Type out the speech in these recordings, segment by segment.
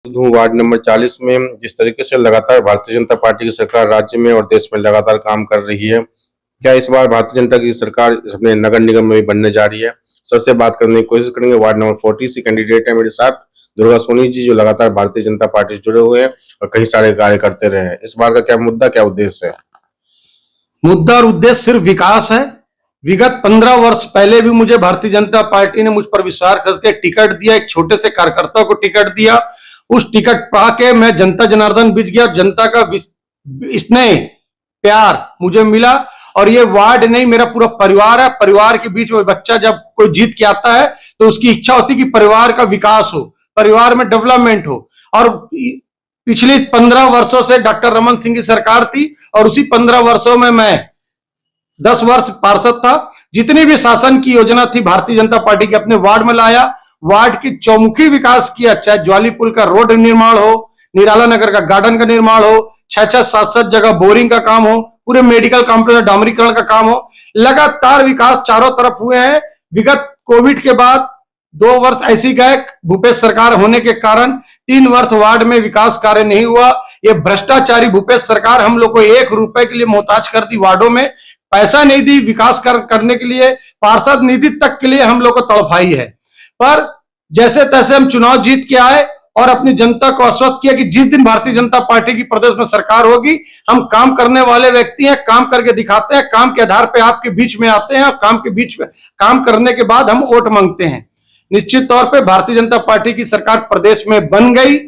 Ward number 40 में जिस तरीके से लगातार भारतीय जनता पार्टी की सरकार राज्य में और देश में लगातार काम कर रही है, क्या इस बार भारतीय जनता की सरकार अपने नगर निगम में भी बनने जा रही है? सबसे बात करने की कोशिश करेंगे। वार्ड नंबर 40 से कैंडिडेट है मेरे साथ दुर्गा सोनी जी, जो लगातार भारतीय जनता पार्टी से जुड़े हुए हैं और कई सारे कार्य करते रहे हैं। इस बार का क्या मुद्दा, क्या उद्देश्य है? मुद्दा और उद्देश्य सिर्फ विकास है। विगत 15 वर्ष पहले भी मुझे भारतीय जनता पार्टी ने मुझ पर विश्वास करके टिकट दिया, एक छोटे से कार्यकर्ता को टिकट दिया। उस टिकट पाके मैं जनता जनार्दन बीच गया, जनता का स्नेह प्यार मुझे मिला। और ये वार्ड नहीं, मेरा पूरा परिवार है। परिवार के बीच में बच्चा जब कोई जीत के आता है तो उसकी इच्छा होती है कि परिवार का विकास हो, परिवार में डेवलपमेंट हो। और पिछली 15 वर्षों से डॉक्टर रमन सिंह की सरकार थी और उसी 15 वर्षों में मैं 10 वर्ष पार्षद था। जितनी भी शासन की योजना थी भारतीय जनता पार्टी के अपने वार्ड में लाया। वार्ड की चौमुखी विकास किया, चाहे ज्वाली पुल का रोड निर्माण हो, निराला नगर का गार्डन का निर्माण हो, 6-6, 7-7 जगह बोरिंग का काम हो, पूरे मेडिकल कॉम्प्लेक्स डामरीकरण का काम हो। लगातार विकास चारों तरफ हुए हैं। विगत कोविड के बाद 2 वर्ष ऐसी गए, भूपेश सरकार होने के कारण 3 वर्ष वार्ड में विकास कार्य नहीं हुआ। ये भ्रष्टाचारी भूपेश सरकार हम लोग को 1 रुपए के लिए मोहताज कर दी, वार्डों में पैसा नहीं दी विकास करने के लिए, पार्षद निधि तक के लिए हम लोग को तड़पाई है। पर जैसे तैसे हम चुनाव जीत के आए और अपनी जनता को आश्वस्त किया कि जिस दिन भारतीय जनता पार्टी की प्रदेश में सरकार होगी, हम काम करने वाले व्यक्ति हैं, काम करके दिखाते हैं, काम के आधार पे आपके बीच में आते हैं और काम के बीच में काम करने के बाद हम वोट मांगते हैं। निश्चित तौर पे भारतीय जनता पार्टी की सरकार प्रदेश में बन गई।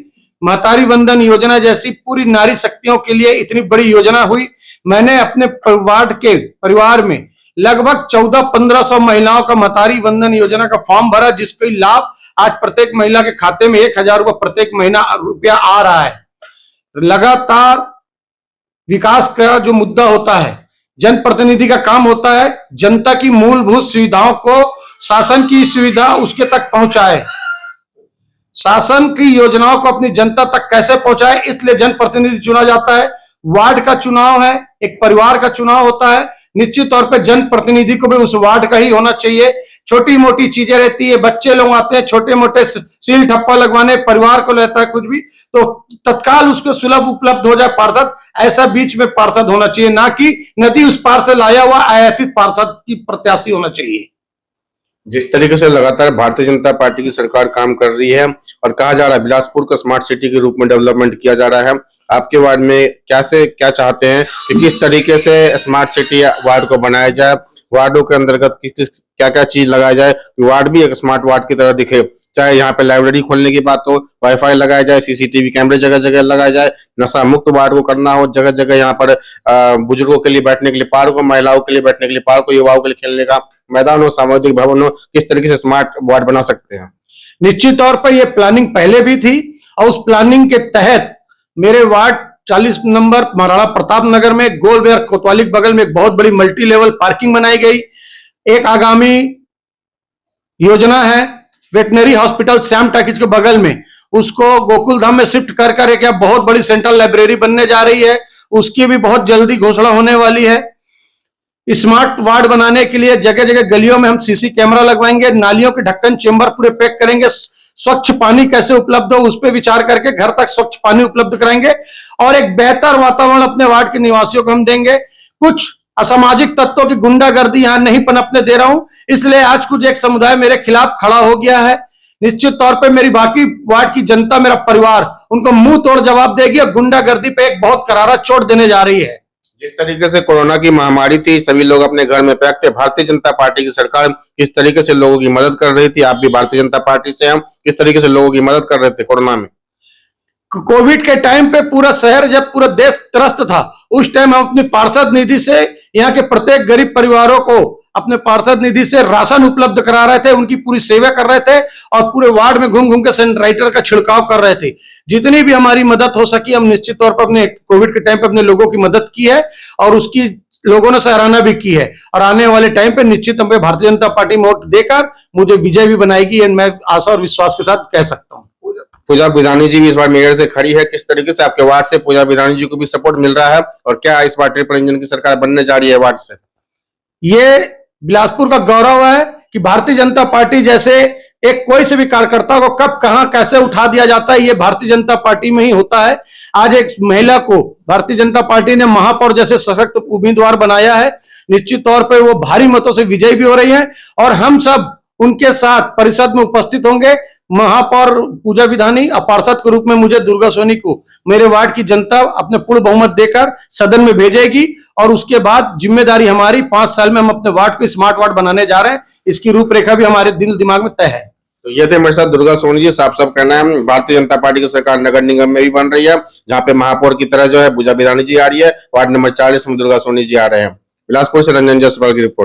महतारी वंदन योजना जैसी पूरी नारी शक्तियों के लिए इतनी बड़ी योजना हुई। मैंने अपने वार्ड के परिवार में लगभग 1400-1500 महिलाओं का महतारी वंदन योजना का फॉर्म भरा, जिसका लाभ आज प्रत्येक महिला के खाते में 1000 रुपये प्रत्येक महीना रुपया आ रहा है। लगातार विकास का जो मुद्दा होता है, जनप्रतिनिधि का काम होता है जनता की मूलभूत सुविधाओं को, शासन की सुविधा उसके तक पहुंचाए, शासन की योजनाओं को अपनी जनता तक कैसे पहुंचाए, इसलिए जनप्रतिनिधि चुना जाता है। वार्ड का चुनाव है, एक परिवार का चुनाव होता है। निश्चित तौर पे जनप्रतिनिधि को भी उस वार्ड का ही होना चाहिए। छोटी मोटी चीजें रहती है, बच्चे लोग आते हैं छोटे मोटे सील ठप्पा लगवाने, परिवार को रहता है कुछ भी, तो तत्काल उसको सुलभ उपलब्ध हो जाए पार्षद। ऐसा बीच में पार्षद होना चाहिए, ना कि नदी उस पार से लाया हुआ आयातित पार्षद की प्रत्याशी होना चाहिए। जिस तरीके से लगातार भारतीय जनता पार्टी की सरकार काम कर रही है और कहा जा रहा है बिलासपुर को स्मार्ट सिटी के रूप में डेवलपमेंट किया जा रहा है, आपके वार्ड में क्या चाहते हैं कि किस तरीके से स्मार्ट सिटी वार्ड को बनाया जाए, वार्डों के अंतर्गत क्या क्या चीज लगाया जाए, वार्ड भी एक स्मार्ट वार्ड की तरह दिखे। चाहे यहाँ पे लाइब्रेरी खोलने की बात हो, वाईफाई लगाया जाए, सीसीटीवी कैमरे जगह जगह लगाया जाए, नशा मुक्त वार्ड को करना हो, जगह जगह यहाँ पर बुजुर्गों के लिए बैठने के लिए पार्क हो, महिलाओं के लिए बैठने के लिए पार्क हो, युवाओं के लिए खेलने का मैदान हो, सामुदायिक भवन हो, किस तरीके से स्मार्ट वार्ड बना सकते हैं? निश्चित तौर पर यह प्लानिंग पहले भी थी और उस प्लानिंग के तहत मेरे वार्ड 40 नंबर महाराणा प्रताप नगर में गोल बेर कोतवाली के बगल में एक बहुत बड़ी मल्टी लेवल पार्किंग बनाई गई। एक आगामी योजना है वेटनरी हॉस्पिटल श्याम टैकिज के बगल में, उसको गोकुल धाम में शिफ्ट कर एक बहुत बड़ी सेंट्रल लाइब्रेरी बनने जा रही है, उसकी भी बहुत जल्दी घोषणा होने वाली है। स्मार्ट वार्ड बनाने के लिए जगह जगह गलियों में हम सीसी कैमरा लगवाएंगे, नालियों के ढक्कन चेंबर पूरे पैक करेंगे, स्वच्छ पानी कैसे उपलब्ध हो उस पर विचार करके घर तक स्वच्छ पानी उपलब्ध कराएंगे और एक बेहतर वातावरण अपने वार्ड के निवासियों को हम देंगे। कुछ असामाजिक तत्वों की गुंडागर्दी यहां नहीं पनपने दे रहा हूं, इसलिए आज कुछ एक समुदाय मेरे खिलाफ खड़ा हो गया है। निश्चित तौर पे मेरी बाकी वार्ड की जनता, मेरा परिवार उनको मुंह तोड़ जवाब देगी और गुंडागर्दी पे एक बहुत करारा चोट देने जा रही है। जिस तरीके से कोरोना की महामारी थी, सभी लोग अपने घर में पैक थे, भारतीय जनता पार्टी की सरकार किस तरीके से लोगों की मदद कर रही थी? आप भी भारतीय जनता पार्टी से हैं, किस तरीके से लोगों की मदद कर रहे थे कोरोना में? कोविड के टाइम पे पूरा शहर, जब पूरा देश त्रस्त था, उस टाइम हम अपनी पार्षद निधि से यहाँ के प्रत्येक गरीब परिवारों को अपने पार्षद निधि से राशन उपलब्ध करा रहे थे, उनकी पूरी सेवा कर रहे थे और पूरे वार्ड में घूम घूम के सैनिटाइजर का छिड़काव कर रहे थे। जितनी भी हमारी मदद हो सकी हम निश्चित तौर पर अपने कोविड के टाइम पे अपने लोगों की मदद की है और उसकी लोगों ने सराहना भी की है। और आने वाले टाइम पे निश्चित हम भारतीय जनता पार्टी में वोट देकर मुझे विजय भी बनाएगी, मैं आशा और विश्वास के साथ कह सकता हूँ। पूजा बिधानी जी भी इस बार मेयर से खड़ी है, किस तरीके से आपके वार्ड से पूजा बिधानी जी को भी सपोर्ट मिल रहा है और क्या इस बार ट्रिपल इंजन की सरकार बनने जा रही है वार्ड से? ये बिलासपुर का गौरव है कि भारतीय जनता पार्टी जैसे एक कोई से भी कार्यकर्ता को कब कहां कैसे उठा दिया जाता है, ये भारतीय जनता पार्टी में ही होता है। आज एक महिला को भारतीय जनता पार्टी ने महापौर जैसे सशक्त उम्मीदवार बनाया है, निश्चित तौर पर वो भारी मतों से विजयी भी हो रही है और हम सब उनके साथ परिषद में उपस्थित होंगे। महापौर पूजा विधानी और पार्षद के रूप में मुझे दुर्गा सोनी को मेरे वार्ड की जनता अपने पूर्ण बहुमत देकर सदन में भेजेगी और उसके बाद जिम्मेदारी हमारी 5 साल में हम अपने वार्ड को स्मार्ट वार्ड बनाने जा रहे हैं। इसकी रूपरेखा भी हमारे दिल दिमाग में तय है। तो ये थे मेरे साथ दुर्गा सोनी जी। साफ साफ कहना है भारतीय जनता पार्टी की सरकार नगर निगम में भी बन रही है, जहाँ पे महापौर की तरह जो है पूजा विधानी जी आ रही है, वार्ड नंबर 40 में दुर्गा सोनी जी आ रहे हैं। बिलासपुर से रंजन जायसवाल की रिपोर्ट।